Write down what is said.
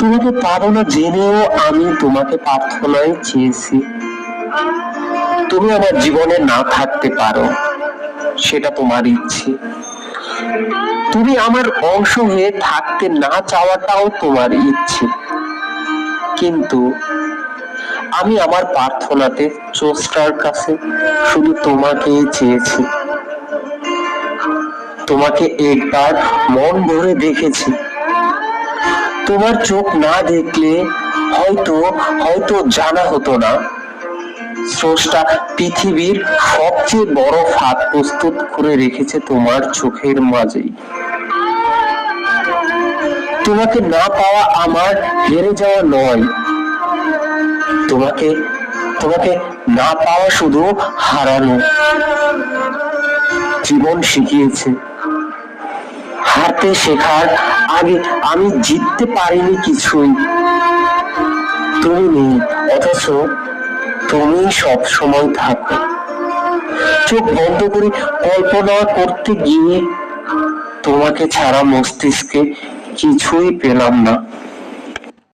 তোমাকে পাবো না জেনেও আমি তোমাকে প্রার্থনায় চেয়েছি। তুমি আমার জীবনে না থাকতে পারো, সেটা তোমার ইচ্ছে। তুমি আমার অংশ হয়ে থাকতে না চাওয়াটাও তোমার ইচ্ছে। কিন্তু আমি আমার প্রার্থনাতে স্রষ্টার কাছে শুধু তোমাকেই চেয়েছি। তোমাকে একবার মন ভরে দেখেছি। তোমার চোখ না দেখলে হয়তো হয়তো জানা হতো না স্রষ্টা পৃথিবীর সবচেয়ে বড় ফাঁদ প্রস্তুত করে রেখেছে তোমার চোখের মাঝেই। তোমাকে না পাওয়া আমার হেরে যাওয়া নয়, তোমাকে তোমাকে না পাওয়া শুধু হারানো। জীবন শিখিয়েছে হারতে শেখার আগে আমি জিততে পারিনি কিছুই। তুমি নেই, অথচ তুমি সব সময় থাকো। চোখ বন্ধ করে কল্পনা করতে গিয়ে তোমাকে ছাড়া মস্তিষ্কে কিছুই পেলাম না।